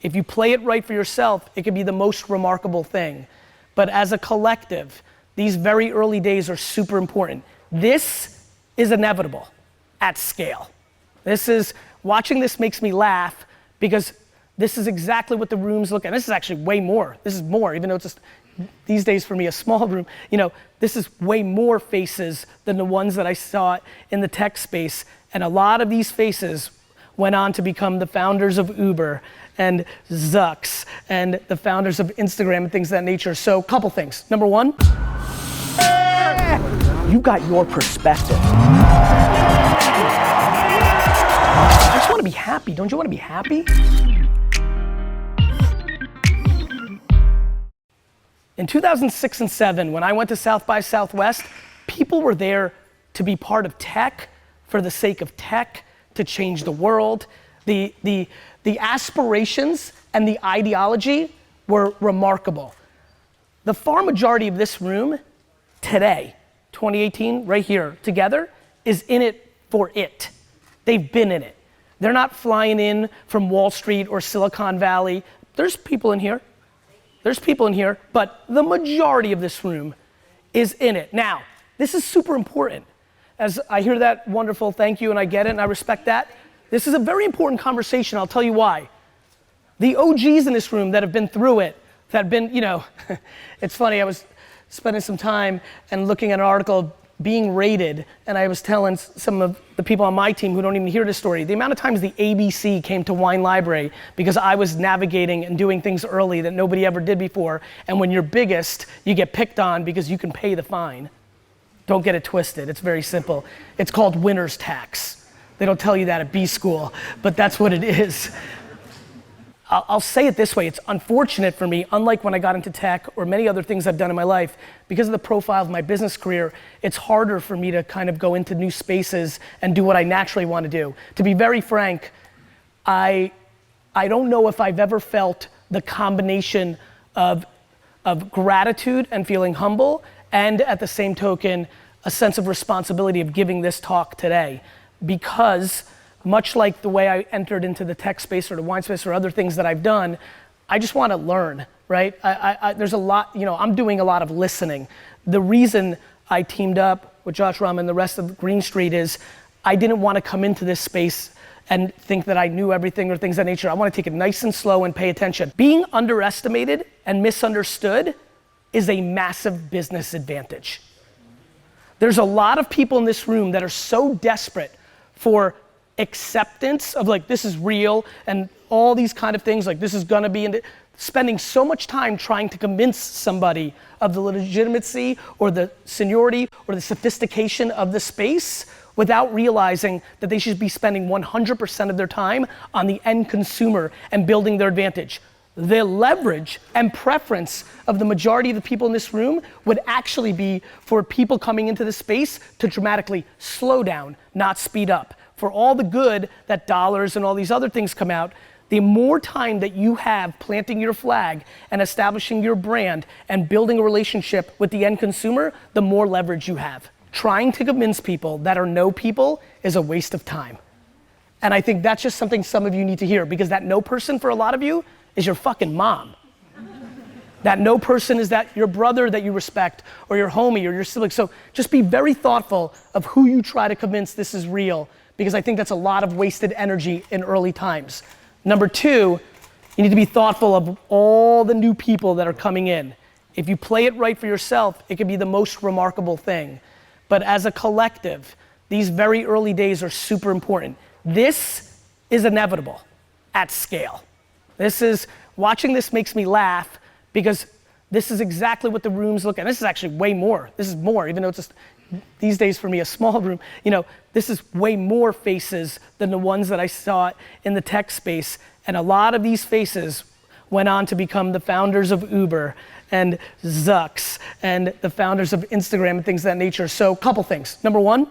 If you play it right for yourself, it can be the most remarkable thing. But as a collective, these very early days are super important. This is inevitable at scale. Watching this makes me laugh because this is exactly what the rooms look at. This is actually way more. This is more, even though it's just, these days for me, a small room. This is way more faces than the ones that I saw in the tech space. And a lot of these faces went on to become the founders of Uber and Zucks and the founders of Instagram and things of that nature. So a couple things. Number one, you got your perspective. I just want to be happy. Don't you want to be happy? In 2006 and 2007, when I went to South by Southwest, people were there to be part of tech for the sake of tech, to change the world. The aspirations and the ideology were remarkable. The far majority of this room today, 2018, right here, together, is in it for it. They've been in it. They're not flying in from Wall Street or Silicon Valley. There's people in here. But the majority of this room is in it. Now, this is super important. As I hear that wonderful thank you and I get it and I respect that, this is a very important conversation. I'll tell you why. The OGs in this room that have been through it, that have been, it's funny, I was spending some time and looking at an article being rated, and I was telling some of the people on my team who don't even hear this story, the amount of times the ABC came to Wine Library because I was navigating and doing things early that nobody ever did before, and when you're biggest, you get picked on because you can pay the fine. Don't get it twisted, it's very simple. It's called winner's tax. They don't tell you that at B school, but that's what it is. I'll say it this way, it's unfortunate for me, unlike when I got into tech or many other things I've done in my life, because of the profile of my business career, it's harder for me to kind of go into new spaces and do what I naturally want to do. To be very frank, I don't know if I've ever felt the combination of gratitude and feeling humble, and at the same token, a sense of responsibility of giving this talk today. Because much like the way I entered into the tech space or the wine space or other things that I've done, I just want to learn, right? There's a lot, I'm doing a lot of listening. The reason I teamed up with Josh Rum and the rest of Green Street is I didn't want to come into this space and think that I knew everything or things of that nature. I want to take it nice and slow and pay attention. Being underestimated and misunderstood is a massive business advantage. There's a lot of people in this room that are so desperate for acceptance of like, this is real and all these kind of things, like this is gonna be, and spending so much time trying to convince somebody of the legitimacy or the seniority or the sophistication of the space without realizing that they should be spending 100% of their time on the end consumer and building their advantage. The leverage and preference of the majority of the people in this room would actually be for people coming into the space to dramatically slow down, not speed up. For all the good that dollars and all these other things come out, the more time that you have planting your flag and establishing your brand and building a relationship with the end consumer, the more leverage you have. Trying to convince people that are no people is a waste of time. And I think that's just something some of you need to hear, because that no person for a lot of you is your fucking mom. That no person is that your brother that you respect or your homie or your sibling. So just be very thoughtful of who you try to convince this is real, because I think that's a lot of wasted energy in early times. Number two, you need to be thoughtful of all the new people that are coming in. If you play it right for yourself, it can be the most remarkable thing. But as a collective, these very early days are super important. This is inevitable at scale. Watching this makes me laugh because this is exactly what the rooms look at. This is actually way more. This is more, even though it's just, these days for me, a small room. This is way more faces than the ones that I saw in the tech space. And a lot of these faces went on to become the founders of Uber and Zucks and the founders of Instagram and things of that nature. So a couple things. Number one,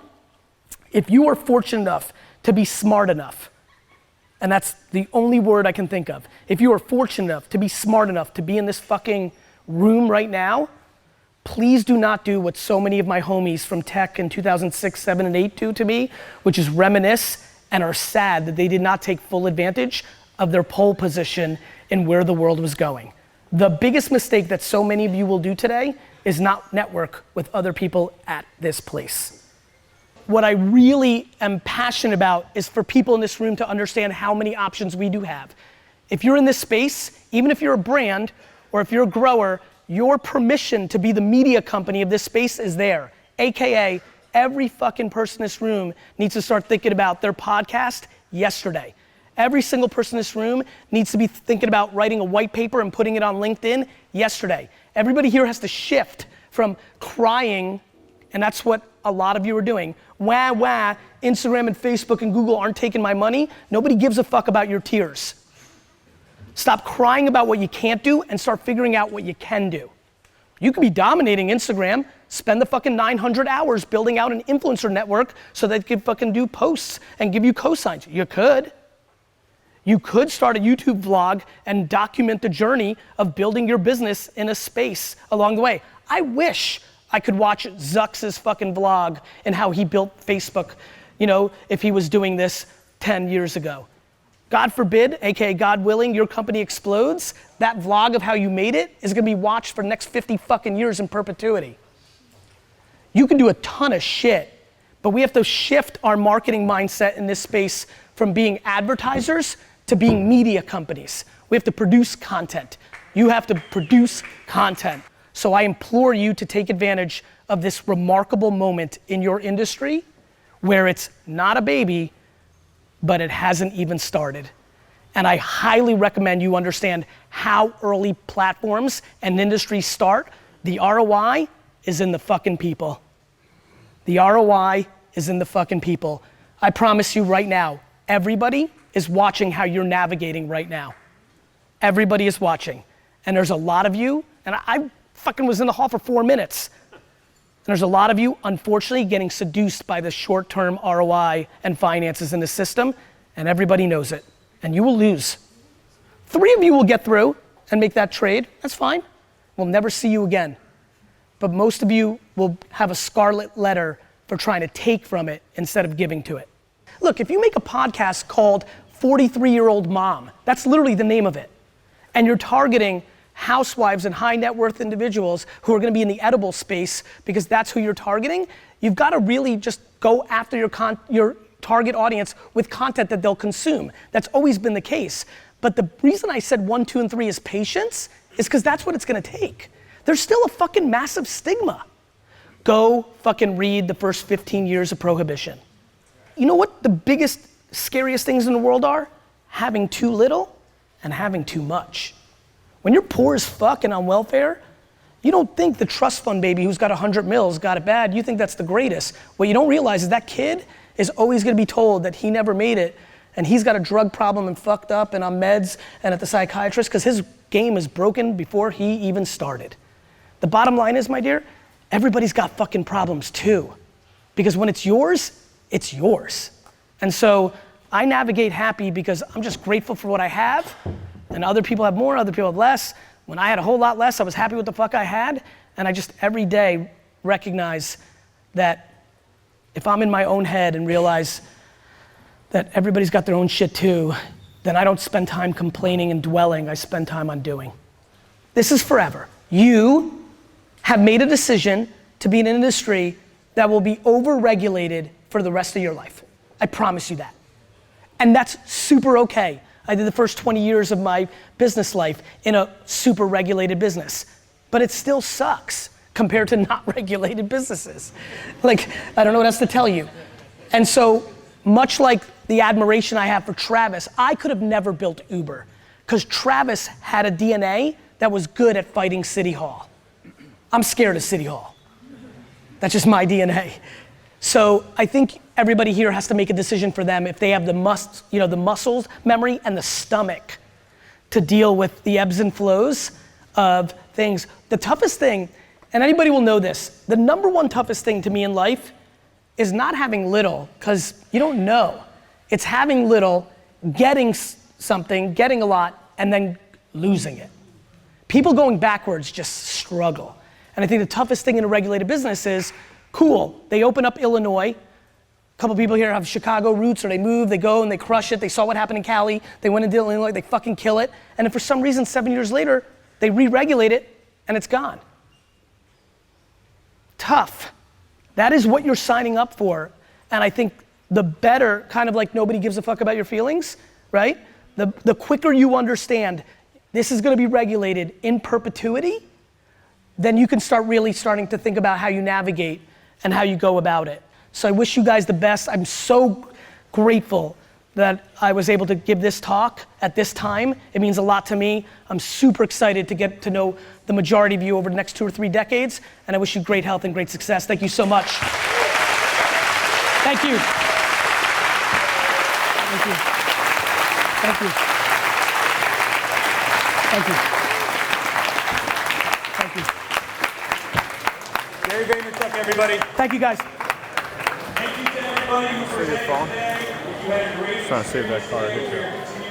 if you are fortunate enough to be smart enough, and that's the only word I can think of, if you are fortunate enough to be smart enough to be in this fucking room right now, please do not do what so many of my homies from tech in 2006, 7, and 8 do to me, which is reminisce and are sad that they did not take full advantage of their pole position in where the world was going. The biggest mistake that so many of you will do today is not network with other people at this place. What I really am passionate about is for people in this room to understand how many options we do have. If you're in this space, even if you're a brand or if you're a grower, your permission to be the media company of this space is there. AKA, every fucking person in this room needs to start thinking about their podcast yesterday. Every single person in this room needs to be thinking about writing a white paper and putting it on LinkedIn yesterday. Everybody here has to shift from crying, and that's what a lot of you are doing. Wah, wah, Instagram and Facebook and Google aren't taking my money. Nobody gives a fuck about your tears. Stop crying about what you can't do and start figuring out what you can do. You could be dominating Instagram, spend the fucking 900 hours building out an influencer network so they could fucking do posts and give you cosigns. You could. You could start a YouTube vlog and document the journey of building your business in a space along the way. I wish I could watch Zuck's fucking vlog and how he built Facebook, if he was doing this 10 years ago. God forbid, AKA God willing, your company explodes, that vlog of how you made it is gonna be watched for the next 50 fucking years in perpetuity. You can do a ton of shit, but we have to shift our marketing mindset in this space from being advertisers to being media companies. We have to produce content. You have to produce content. So I implore you to take advantage of this remarkable moment in your industry where it's not a baby, but it hasn't even started. And I highly recommend you understand how early platforms and industries start. The ROI is in the fucking people. The ROI is in the fucking people. I promise you right now, everybody is watching how you're navigating right now. Everybody is watching. And there's a lot of you, and I fucking was in the hall for 4 minutes. And there's a lot of you, unfortunately, getting seduced by the short-term ROI and finances in the system, and everybody knows it. And you will lose. 3 of you will get through and make that trade. That's fine. We'll never see you again. But most of you will have a scarlet letter for trying to take from it instead of giving to it. Look, if you make a podcast called 43-Year-Old Mom, that's literally the name of it, and you're targeting housewives and high net worth individuals who are gonna be in the edible space because that's who you're targeting, you've gotta really just go after your target audience with content that they'll consume. That's always been the case. But the reason I said 1, 2, and 3 is patience is because that's what it's gonna take. There's still a fucking massive stigma. Go fucking read the first 15 years of prohibition. You know what the biggest, scariest things in the world are? Having too little and having too much. When you're poor as fuck and on welfare, you don't think the trust fund baby who's got 100 mils got it bad. You think that's the greatest. What you don't realize is that kid is always gonna be told that he never made it and he's got a drug problem and fucked up and on meds and at the psychiatrist because his game is broken before he even started. The bottom line is, my dear, everybody's got fucking problems too. Because when it's yours, it's yours. And so I navigate happy because I'm just grateful for what I have. And other people have more, other people have less. When I had a whole lot less, I was happy with the fuck I had. And I just every day recognize that if I'm in my own head and realize that everybody's got their own shit too, then I don't spend time complaining and dwelling, I spend time on doing. This is forever. You have made a decision to be in an industry that will be over-regulated for the rest of your life. I promise you that. And that's super okay. I did the first 20 years of my business life in a super regulated business, but it still sucks compared to not regulated businesses. Like, I don't know what else to tell you. And so, much like the admiration I have for Travis, I could have never built Uber because Travis had a DNA that was good at fighting City Hall. I'm scared of City Hall. That's just my DNA. So I think everybody here has to make a decision for them if they have the muscles memory and the stomach to deal with the ebbs and flows of things. The toughest thing, and anybody will know this, the number one toughest thing to me in life is not having little, because you don't know. It's having little, getting something, getting a lot, and then losing it. People going backwards just struggle. And I think the toughest thing in a regulated business is, cool, they open up Illinois, couple people here have Chicago roots, or they move, they go and they crush it. They saw what happened in Cali. They went into Illinois, they fucking kill it. And then for some reason, 7 years later, they re-regulate it and it's gone. Tough. That is what you're signing up for. And I think the better, kind of like nobody gives a fuck about your feelings, right? The quicker you understand this is gonna be regulated in perpetuity, then you can start really starting to think about how you navigate and how you go about it. So I wish you guys the best. I'm so grateful that I was able to give this talk at this time. It means a lot to me. I'm super excited to get to know the majority of you over the next 2 or 3 decades, and I wish you great health and great success. Thank you so much. Thank you. Thank you. Thank you. Thank you. Thank you. Gary Vaynerchuk, everybody. Thank you, guys. Thank you to everybody who presented today. You had a great Trying to save that card.